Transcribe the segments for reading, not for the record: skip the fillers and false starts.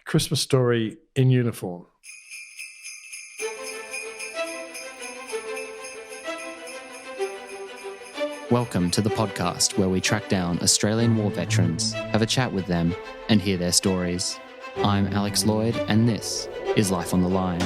Christmas story in uniform. Welcome to the podcast where we track down Australian war veterans, have a chat with them, and hear their stories. I'm Alex Lloyd, and this is Life on the Line.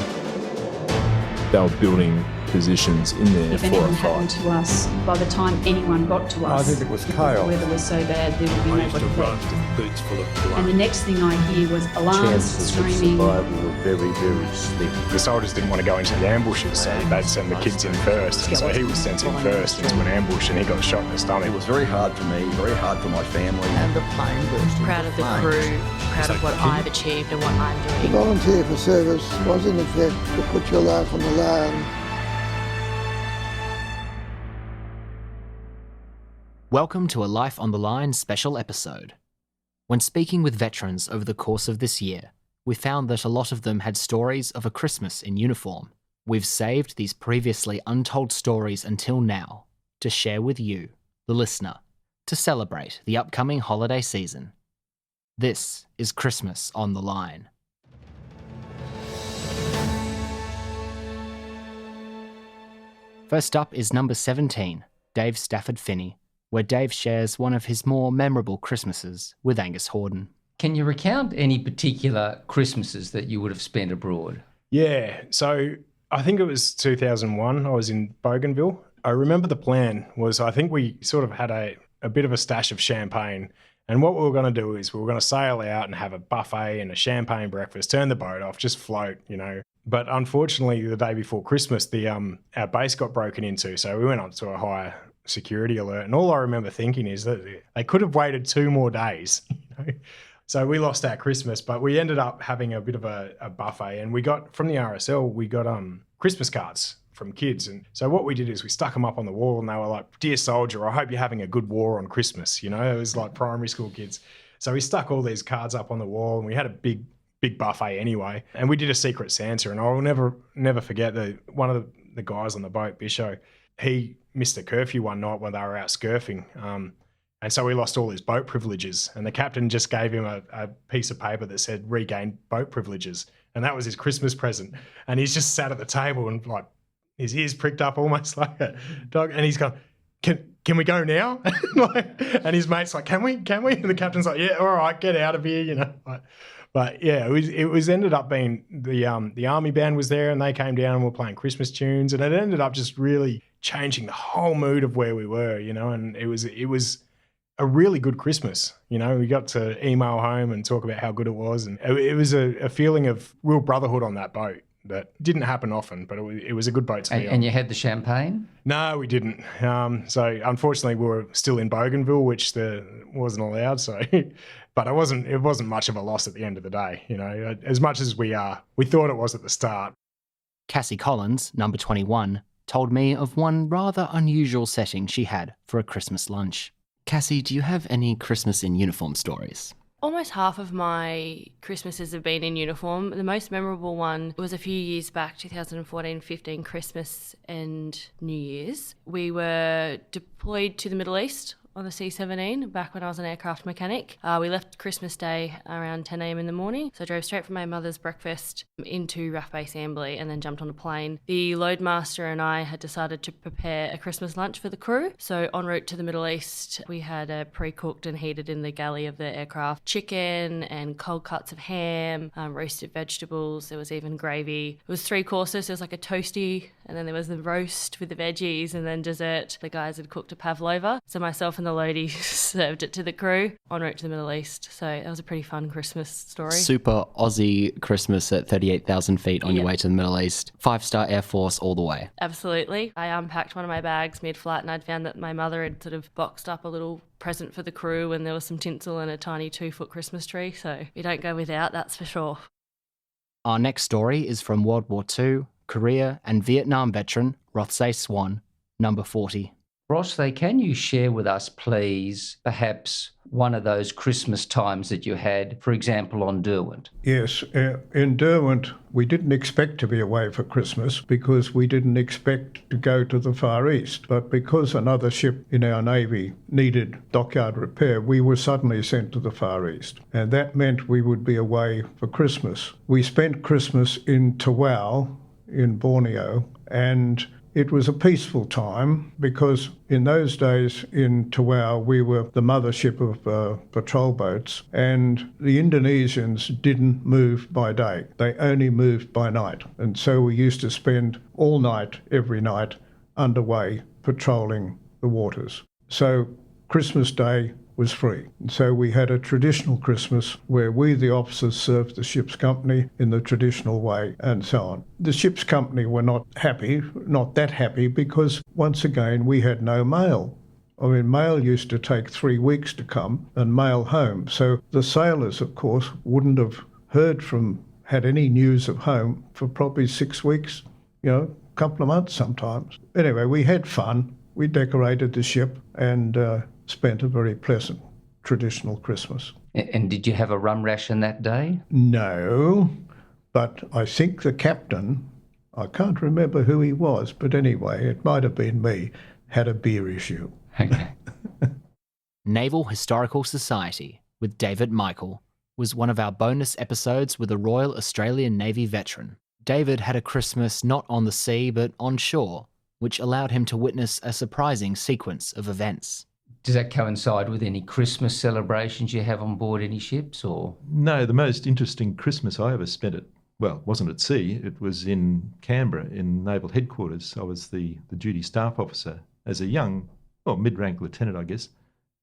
They were building positions in there if for anything a happened fight. to us, by the time anyone got to us, I think it was chaos. the weather was so bad there would be I used to nobody run left. with boots full of blood. And the next thing I hear was alarms, Chances of screaming. survival were very, very slim. The soldiers didn't want to go into the ambushes, so they'd send the kids in first. And so he was sent in first into an ambush and he got shot in the stomach. It was very hard for me, very hard for my family. And the plane burst into Proud of the flames. crew, proud of what I've achieved and what I'm To doing. volunteer for service was in effect to put your life on the line. Welcome to a Life on the Line special episode. When speaking with veterans over the course of this year, we found that a lot of them had stories of a Christmas in uniform. We've saved these previously untold stories until now to share with you, the listener, to celebrate the upcoming holiday season. This is Christmas on the Line. First up is number 17, Dave Stafford Finney, where Dave shares one of his more memorable Christmases with Angus Horden. Can you recount any particular Christmases that you would have spent abroad? Yeah, so I think it was 2001. I was in Bougainville. I remember the plan was I think we sort of had a bit of a stash of champagne. And what we were going to do is we were going to sail out and have a buffet and a champagne breakfast, turn the boat off, just float, you know. But unfortunately, the day before Christmas, our base got broken into. So we went on to a higher security alert. And all I remember thinking is that they could have waited 2 more days, you know. So we lost our Christmas, but we ended up having a bit of a buffet. And we got, from the RSL, we got Christmas cards from kids. And so what we did is we stuck them up on the wall and they were like, "Dear soldier, I hope you're having a good war on Christmas." You know, it was like primary school kids. So we stuck all these cards up on the wall and we had a big buffet anyway. And we did a Secret Santa. And I'll never forget one of the guys on the boat, Bisho, he missed a curfew one night when they were out scurfing. And so we lost all his boat privileges. And the captain just gave him a piece of paper that said regain boat privileges. And that was his Christmas present. And he's just sat at the table and like his ears pricked up almost like a dog. And he's gone, can we go now? And his mate's like, can we? And the captain's like, yeah, all right, get out of here, you know. But yeah, it was ended up being the army band was there and they came down and were playing Christmas tunes. And it ended up just really changing the whole mood of where we were, you know. And it was a really good Christmas. You know, we got to email home and talk about how good it was. And it was a feeling of real brotherhood on that boat that didn't happen often, but it was a good boat to be on. And you had the champagne? No, we didn't. So unfortunately we were still in Bougainville, which wasn't allowed. So, but it wasn't much of a loss at the end of the day, you know, as much as we thought it was at the start. Cassie Collins, number 21, told me of one rather unusual setting she had for a Christmas lunch. Cassie, do you have any Christmas in uniform stories? Almost half of my Christmases have been in uniform. The most memorable one was a few years back, 2014-15 Christmas and New Year's. We were deployed to the Middle East on the C-17 back when I was an aircraft mechanic. We left Christmas Day around 10 a.m. in the morning, so I drove straight from my mother's breakfast into RAF Base Ambly and then jumped on a plane. The loadmaster and I had decided to prepare a Christmas lunch for the crew, so en route to the Middle East we had a pre-cooked and heated in the galley of the aircraft chicken and cold cuts of ham, roasted vegetables, there was even gravy. It was 3 courses, there was like a toasty and then there was the roast with the veggies and then dessert. The guys had cooked a pavlova, so myself and the loadie served it to the crew en route to the Middle East. So that was a pretty fun Christmas story. Super Aussie Christmas at 38,000 feet on your way to the Middle East. 5-star Air Force all the way. Absolutely. I unpacked one of my bags mid-flight and I'd found that my mother had sort of boxed up a little present for the crew and there was some tinsel and a tiny 2-foot Christmas tree. So you don't go without, that's for sure. Our next story is from World War II, Korea and Vietnam veteran Rothesay Swan, number 40. Rothesay, can you share with us, please, perhaps one of those Christmas times that you had, for example, on Derwent? Yes, in Derwent, we didn't expect to be away for Christmas because we didn't expect to go to the Far East. But because another ship in our Navy needed dockyard repair, we were suddenly sent to the Far East. And that meant we would be away for Christmas. We spent Christmas in Tawau in Borneo, and it was a peaceful time because in those days in Tawau we were the mothership of patrol boats, and the Indonesians didn't move by day. They only moved by night. And so we used to spend all night, every night, underway patrolling the waters. So Christmas Day was free. And so we had a traditional Christmas where we, the officers, served the ship's company in the traditional way and so on. The ship's company were not that happy, because once again we had no mail. I mean, mail used to take 3 weeks to come and mail home. So the sailors, of course, wouldn't have had any news of home for probably 6 weeks, a couple of months sometimes. Anyway, we had fun. We decorated the ship and spent a very pleasant traditional Christmas. And did you have a rum ration that day? No, but I think the captain, I can't remember who he was, but anyway, it might have been me, had a beer issue. Okay. Naval Historical Society with David Michael was one of our bonus episodes with a Royal Australian Navy veteran. David had a Christmas not on the sea but on shore, which allowed him to witness a surprising sequence of events. Does that coincide with any Christmas celebrations you have on board any ships, or? No, the most interesting Christmas I ever spent wasn't at sea. It was in Canberra in Naval Headquarters. I was the duty staff officer as a young, mid-rank lieutenant, I guess,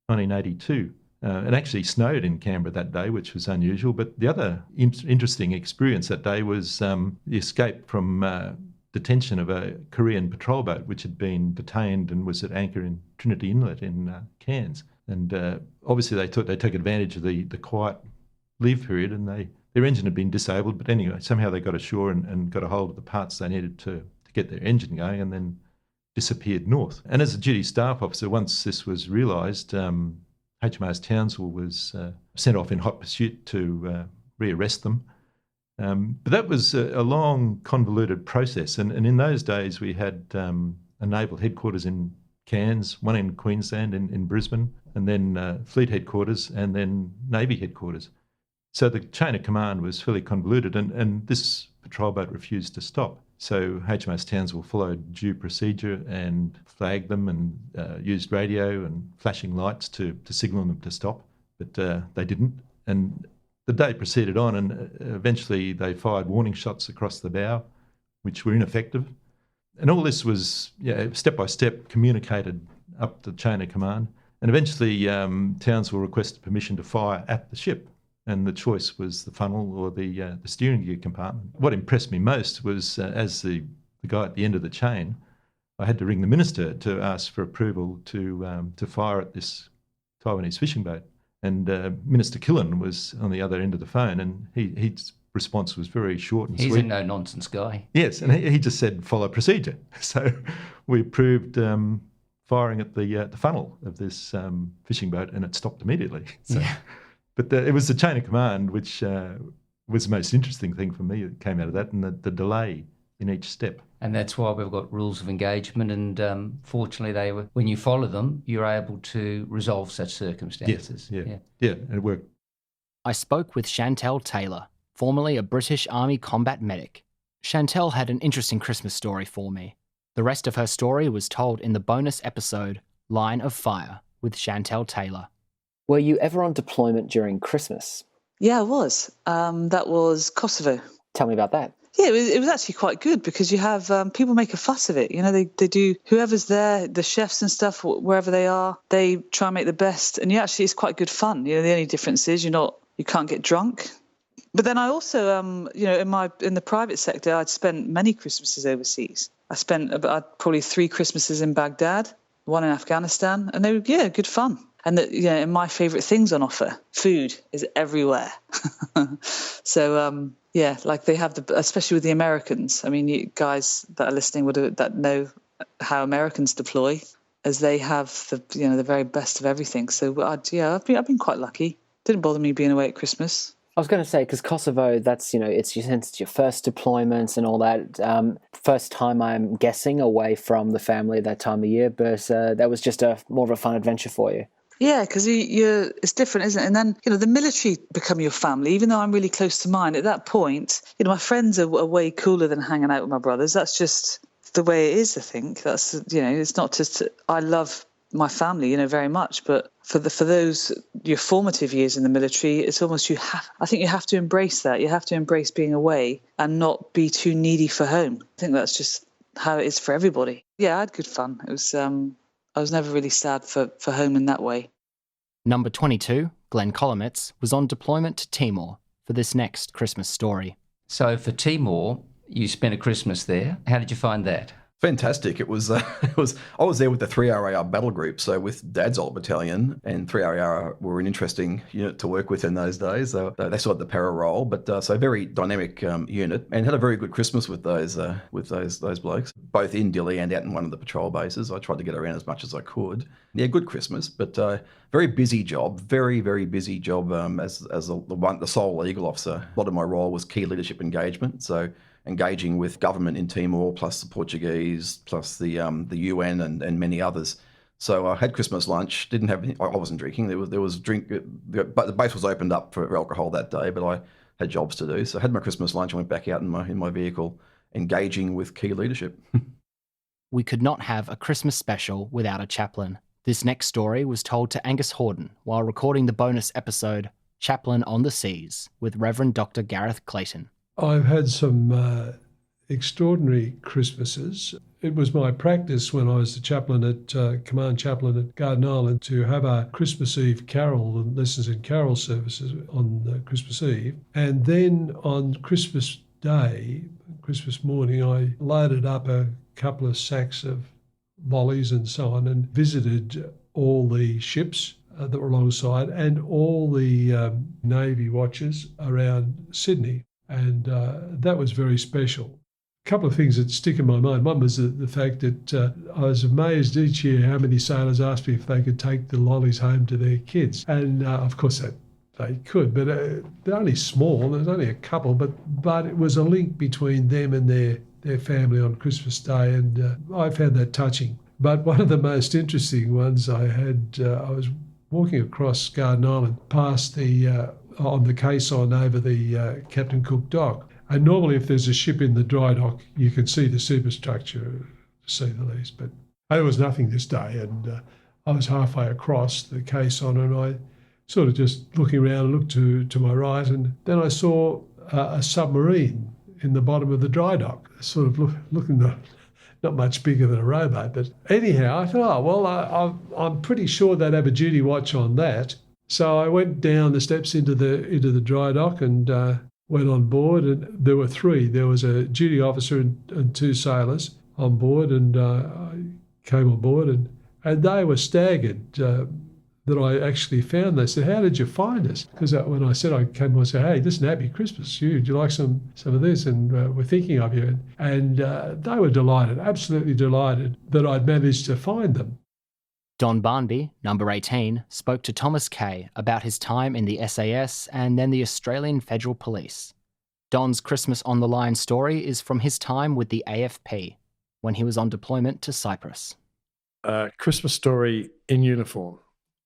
1982. It actually snowed in Canberra that day, which was unusual. But the other interesting experience that day was the escape from detention of a Korean patrol boat which had been detained and was at anchor in Trinity Inlet in Cairns. And obviously they took advantage of the quiet leave period, and their engine had been disabled. But anyway, somehow they got ashore and got a hold of the parts they needed to get their engine going, and then disappeared north. And as a duty staff officer, once this was realised, HMAS Townsville was sent off in hot pursuit to rearrest them. But that was a long, convoluted process. And in those days, we had a naval headquarters in Cairns, one in Queensland, in Brisbane, and then fleet headquarters, and then Navy headquarters. So the chain of command was fairly convoluted, and this patrol boat refused to stop. So HMAS Townsville followed due procedure and flagged them and used radio and flashing lights to signal them to stop. But they didn't. And the day proceeded on, and eventually they fired warning shots across the bow, which were ineffective. And all this was, step by step, communicated up the chain of command. And eventually Townsville requested permission to fire at the ship, and the choice was the funnel or the steering gear compartment. What impressed me most was, as the guy at the end of the chain, I had to ring the minister to ask for approval to fire at this Taiwanese fishing boat. And Minister Killen was on the other end of the phone, and his response was very short and sweet. He's a no-nonsense guy. Yes, and he just said, follow procedure. So we approved firing at the funnel of this fishing boat, and it stopped immediately. So, yeah. But it was the chain of command which was the most interesting thing for me that came out of that, and the delay in each step. And that's why we've got rules of engagement, and fortunately when you follow them, you're able to resolve such circumstances. Yes, yeah, and it worked. I spoke with Chantelle Taylor, formerly a British Army combat medic. Chantelle had an interesting Christmas story for me. The rest of her story was told in the bonus episode, Line of Fire, with Chantelle Taylor. Were you ever on deployment during Christmas? Yeah, I was. That was Kosovo. Tell me about that. Yeah, it was actually quite good because you have people make a fuss of it. They do, whoever's there, the chefs and stuff, wherever they are, they try and make the best. And it's quite good fun. The only difference is you can't get drunk. But then I also, in the private sector, I'd spent many Christmases overseas. I spent probably 3 Christmases in Baghdad, 1 in Afghanistan, and they were, good fun. And and my favourite things on offer, food is everywhere. So, like they have especially with the Americans. I mean, you guys that are listening that know how Americans deploy. as they have the very best of everything. So I've been quite lucky. Didn't bother me being away at Christmas. I was going to say, because Kosovo, that's, it's your first deployments and all that. First time, I'm guessing, away from the family at that time of year, but that was just more of a fun adventure for you. Yeah, because it's different, isn't it? And then, the military become your family, even though I'm really close to mine. At that point, my friends are way cooler than hanging out with my brothers. That's just the way it is, I think. That's, it's not just, I love my family, very much, but for those, your formative years in the military, it's almost I think you have to embrace that. You have to embrace being away and not be too needy for home. I think that's just how it is for everybody. Yeah, I had good fun. It was, I was never really sad for home in that way. Number 22, Glenn Kolomeitz, was on deployment to Timor for this next Christmas story. So for Timor, you spent a Christmas there. How did you find that? Fantastic. It was. I was there with the 3RAR battle group, so with Dad's old battalion, and 3RAR were an interesting unit to work with in those days. They still had the para role, but so very dynamic unit, and had a very good Christmas with those blokes, both in Dili and out in one of the patrol bases. I tried to get around as much as I could. Yeah, good Christmas, but very busy job, very busy job. As the sole legal officer, a lot of my role was key leadership engagement, so engaging with government in Timor, plus the Portuguese, plus the UN and many others. So I had Christmas lunch, didn't have any, I wasn't drinking, there was drink, but the base was opened up for alcohol that day, but I had jobs to do. So I had my Christmas lunch and went back out in my vehicle, engaging with key leadership. We could not have a Christmas special without a chaplain. This next story was told to Angus Horden while recording the bonus episode, Chaplain on the Seas, with Reverend Dr. Gareth Clayton. I've had some extraordinary Christmases. It was my practice when I was the chaplain command chaplain at Garden Island to have a Christmas Eve carol and lessons in carol services on Christmas Eve. And then on Christmas Day, Christmas morning, I loaded up a couple of sacks of lollies and so on and visited all the ships that were alongside and all the Navy watches around Sydney. And that was very special. A couple of things that stick in my mind. One was the fact that I was amazed each year how many sailors asked me if they could take the lollies home to their kids. And of course they could, but they're only small. There's only a couple, but it was a link between them and their family on Christmas Day, and I found that touching. But one of the most interesting ones I had, I was walking across Garden Island past on the caisson over the Captain Cook dock. And normally if there's a ship in the dry dock, you can see the superstructure, to say the least. But there was nothing this day, and I was halfway across the caisson, and I sort of just looking around and looked to my right, and then I saw a submarine in the bottom of the dry dock, sort of looking not much bigger than a rowboat. But anyhow, I thought, I'm pretty sure they'd have a duty watch on that. So I went down the steps into the dry dock and went on board, and there were three. There was a duty officer and two sailors on board, and I came on board, and they were staggered that I actually found. They said, "How did you find us?" Because when I said I came on, I said, "Hey, listen, happy Christmas. Would you like some of this?" And we're thinking of you. And they were delighted, absolutely delighted that I'd managed to find them. Don Barnby, number 18, spoke to Thomas Kay about his time in the SAS and then the Australian Federal Police. Don's Christmas on the Line story is from his time with the AFP, when he was on deployment to Cyprus. Christmas story in uniform.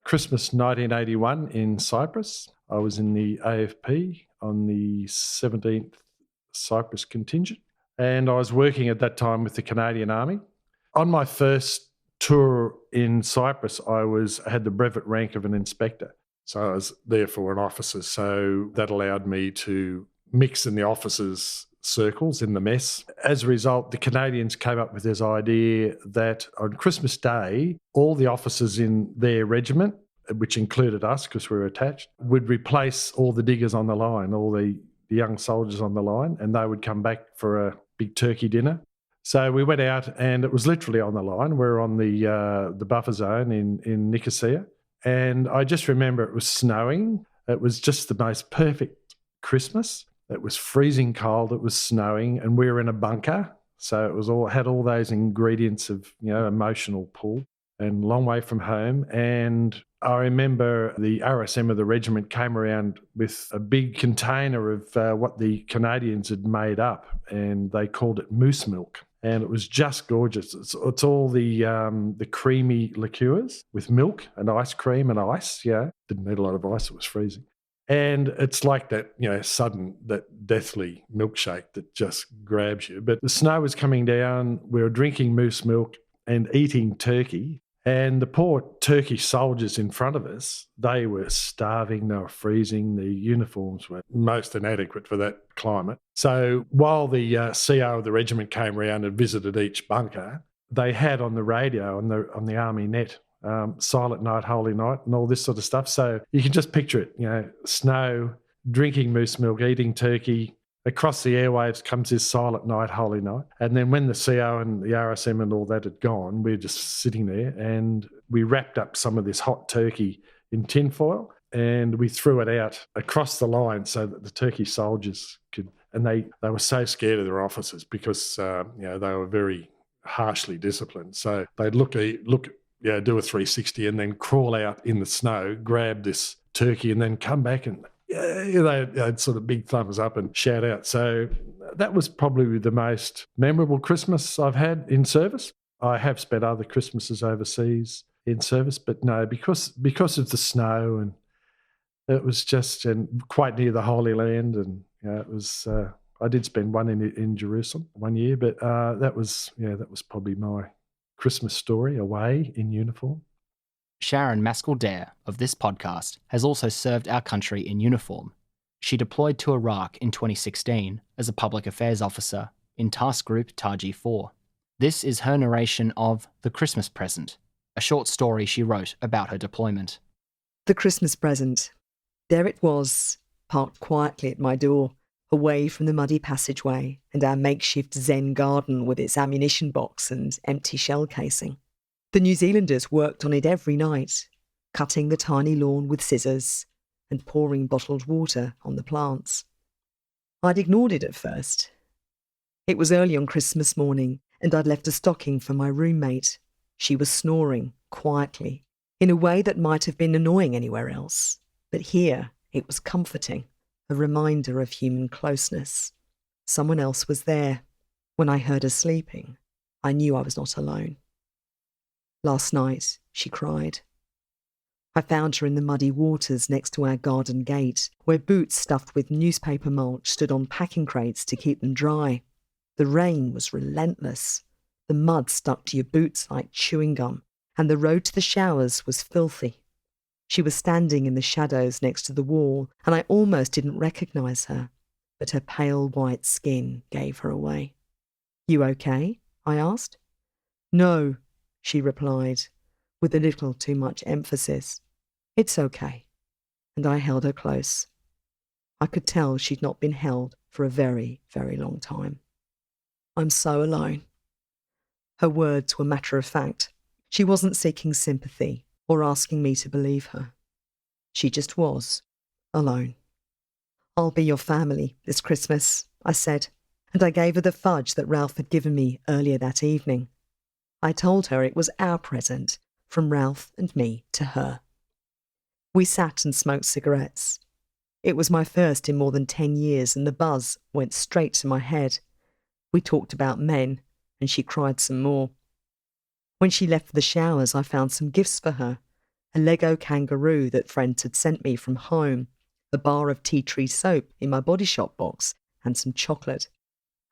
Christmas 1981 in Cyprus. I was in the AFP on the 17th Cyprus contingent, and I was working at that time with the Canadian Army. On my first tour in Cyprus, I had the brevet rank of an inspector. So I was there for an officer. So that allowed me to mix in the officers' circles in the mess. As a result, the Canadians came up with this idea that on Christmas Day, all the officers in their regiment, which included us because we were attached, would replace all the diggers on the line, all the young soldiers on the line, and they would come back for a big turkey dinner. So we went out, and it was literally on the line. We were on the buffer zone in Nicosia, and I just remember it was snowing. It was just the most perfect Christmas. It was freezing cold. It was snowing, and we were in a bunker, so it was had all those ingredients of emotional pull. and a long way from home. And I remember the RSM of the regiment came around with a big container of what the Canadians had made up, and they called it moose milk. And it was just gorgeous. It's all the creamy liqueurs with milk and ice cream and ice. Yeah, didn't need a lot of ice. It was freezing. And it's like that, sudden, that deathly milkshake that just grabs you. But the snow was coming down. We were drinking moose milk and eating turkey. And the poor Turkish soldiers in front of us, they were starving, they were freezing, the uniforms were most inadequate for that climate. So while the CO of the regiment came around and visited each bunker, they had on the radio, on the Army net, Silent Night, Holy Night and all this sort of stuff. So you can just picture it, snow, drinking moose milk, eating turkey. Across the airwaves comes this Silent Night, Holy Night. And then when the CO and the RSM and all that had gone, we were just sitting there and we wrapped up some of this hot turkey in tinfoil and we threw it out across the line so that the Turkish soldiers could, and they were so scared of their officers because, they were very harshly disciplined. So they'd do a 360 and then crawl out in the snow, grab this turkey and then come back and they'd sort of big thumbs up and shout out. So that was probably the most memorable Christmas I've had in service. I have spent other Christmases overseas in service, but no, because of the snow and it was just quite near the Holy Land, and it was. I did spend one in Jerusalem 1 year, but that was probably my Christmas story away in uniform. Sharon Mascall-Dare of this podcast has also served our country in uniform. She deployed to Iraq in 2016 as a public affairs officer in Task Group Taji 4. This is her narration of The Christmas Present, a short story she wrote about her deployment. The Christmas Present. There it was, parked quietly at my door, away from the muddy passageway and our makeshift Zen garden with its ammunition box and empty shell casing. The New Zealanders worked on it every night, cutting the tiny lawn with scissors and pouring bottled water on the plants. I'd ignored it at first. It was early on Christmas morning and I'd left a stocking for my roommate. She was snoring quietly, in a way that might have been annoying anywhere else. But here it was comforting, a reminder of human closeness. Someone else was there. When I heard her sleeping, I knew I was not alone. Last night, she cried. I found her in the muddy waters next to our garden gate, where boots stuffed with newspaper mulch stood on packing crates to keep them dry. The rain was relentless. The mud stuck to your boots like chewing gum, and the road to the showers was filthy. She was standing in the shadows next to the wall, and I almost didn't recognise her, but her pale white skin gave her away. "You okay?" I asked. "No," she replied, with a little too much emphasis. "It's okay." And I held her close. I could tell she'd not been held for a very, very long time. "I'm so alone." Her words were matter of fact. She wasn't seeking sympathy or asking me to believe her. She just was, alone. "I'll be your family this Christmas," I said, and I gave her the fudge that Ralph had given me earlier that evening. I told her it was our present, from Ralph and me to her. We sat and smoked cigarettes. It was my first in more than 10 years, and the buzz went straight to my head. We talked about men, and she cried some more. When she left for the showers, I found some gifts for her. A Lego kangaroo that friends had sent me from home, a bar of tea tree soap in my Body Shop box, and some chocolate.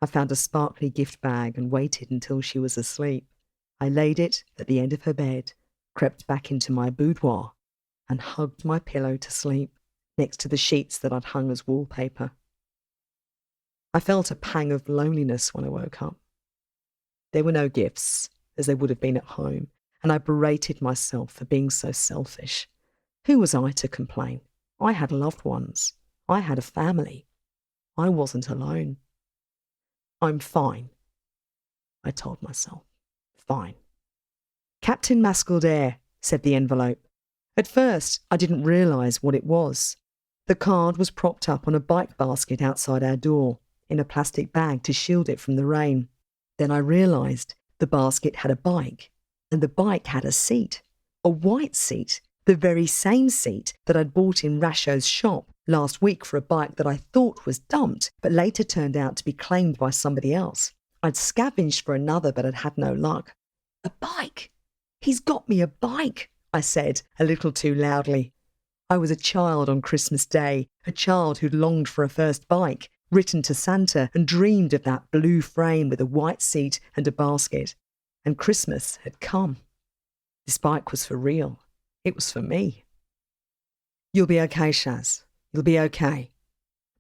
I found a sparkly gift bag and waited until she was asleep. I laid it at the end of her bed, crept back into my boudoir, and hugged my pillow to sleep, next to the sheets that I'd hung as wallpaper. I felt a pang of loneliness when I woke up. There were no gifts, as there would have been at home, and I berated myself for being so selfish. Who was I to complain? I had loved ones. I had a family. I wasn't alone. "I'm fine," I told myself. Fine. "Captain Mascall-Dare," said the envelope. At first, I didn't realise what it was. The card was propped up on a bike basket outside our door, in a plastic bag to shield it from the rain. Then I realised the basket had a bike, And the bike had a seat, a white seat, the very same seat that I'd bought in Rasho's shop last week for a bike that I thought was dumped, but later turned out to be claimed by somebody else. I'd scavenged for another, but I'd had no luck. A bike! He's got me a bike, I said, a little too loudly. I was a child on Christmas Day, a child who'd longed for a first bike, written to Santa and dreamed of that blue frame with a white seat and a basket. And Christmas had come. This bike was for real. It was for me. You'll be okay, Shaz. You'll be okay.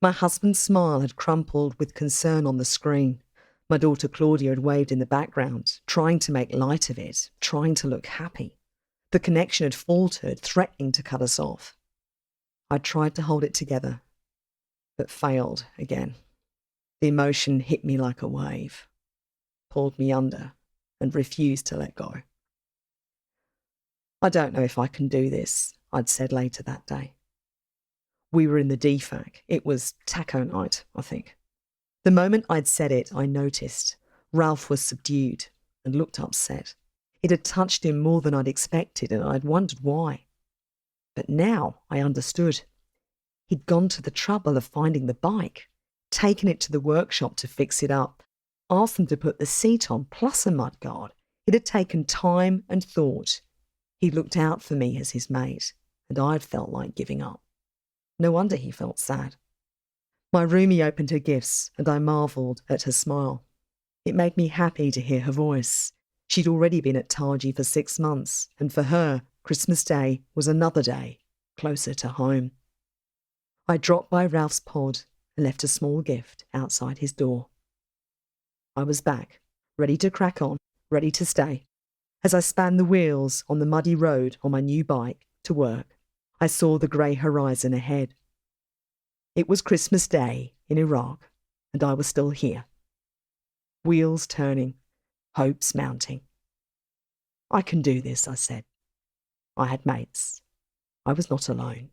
My husband's smile had crumpled with concern on the screen. My daughter Claudia had waved in the background, trying to make light of it, trying to look happy. The connection had faltered, threatening to cut us off. I tried to hold it together, but failed again. The emotion hit me like a wave, pulled me under, and refused to let go. I don't know if I can do this, I'd said later that day. We were in the DFAC. It was taco night, I think. The moment I'd said it, I noticed. Ralph was subdued and looked upset. It had touched him more than I'd expected, and I'd wondered why. But now I understood. He'd gone to the trouble of finding the bike, taken it to the workshop to fix it up, asked them to put the seat on, plus a mudguard. It had taken time and thought. He looked out for me as his mate, and I'd felt like giving up. No wonder he felt sad. My roomie opened her gifts, and I marvelled at her smile. It made me happy to hear her voice. She'd already been at Taji for 6 months, and for her, Christmas Day was another day, closer to home. I dropped by Ralph's pod and left a small gift outside his door. I was back, ready to crack on, ready to stay. As I spanned the wheels on the muddy road on my new bike to work, I saw the grey horizon ahead. It was Christmas Day in Iraq, and I was still here. Wheels turning, hopes mounting. I can do this, I said. I had mates. I was not alone.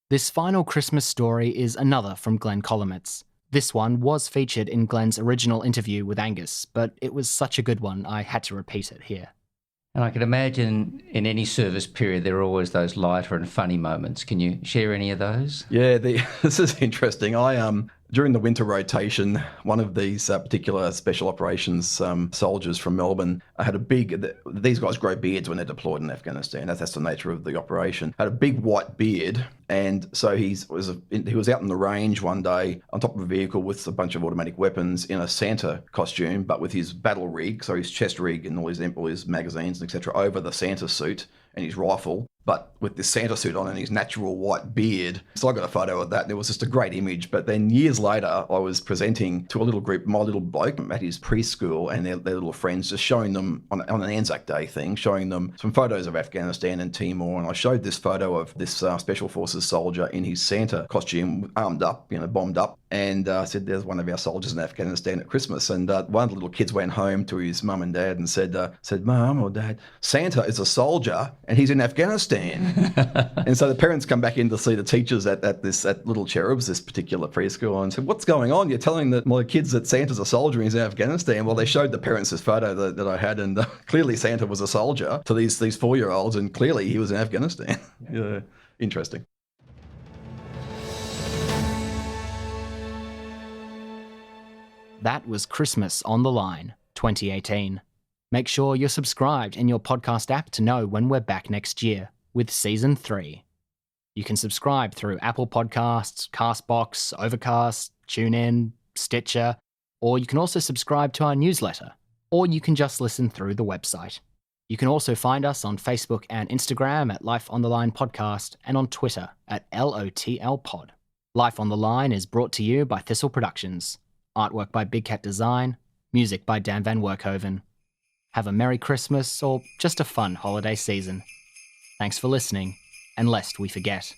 This final Christmas story is another from Glenn Kolomeitz. This one was featured in Glenn's original interview with Angus, but it was such a good one I had to repeat it here. And I can imagine in any service period there are always those lighter and funny moments. Can you share any of those? Yeah, this is interesting. During the winter rotation, one of these particular special operations soldiers from Melbourne had these guys grow beards when they're deployed in Afghanistan. That's the nature of the operation. Had a big white beard, and so he was out in the range one day on top of a vehicle with a bunch of automatic weapons in a Santa costume, but with his battle rig, so his chest rig and all his magazines, etc., over the Santa suit and his rifle, but with this Santa suit on and his natural white beard. So I got a photo of that, and it was just a great image. But then years later, I was presenting to a little group, my little bloke at his preschool and their little friends, just showing them on an Anzac Day thing, showing them some photos of Afghanistan and Timor. And I showed this photo of this Special Forces soldier in his Santa costume, armed up, bombed up. And I said, there's one of our soldiers in Afghanistan at Christmas. And one of the little kids went home to his mum and dad and said, Mum or Dad, Santa is a soldier and he's in Afghanistan. And so the parents come back in to see the teachers at Little Cherubs, this particular preschool, and said, what's going on? You're telling my kids that Santa's a soldier and he's in Afghanistan. Well, they showed the parents this photo that I had, and clearly Santa was a soldier to these 4-year-olds, and clearly he was in Afghanistan. Yeah, interesting. That was Christmas on the Line, 2018. Make sure you're subscribed in your podcast app to know when we're back next year with Season 3. You can subscribe through Apple Podcasts, CastBox, Overcast, TuneIn, Stitcher, or you can also subscribe to our newsletter, or you can just listen through the website. You can also find us on Facebook and Instagram at Life on the Line Podcast and on Twitter at LOTL Pod. Life on the Line is brought to you by Thistle Productions. Artwork by Big Cat Design, music by Dan Van Werkhoven. Have a Merry Christmas or just a fun holiday season. Thanks for listening, and lest we forget.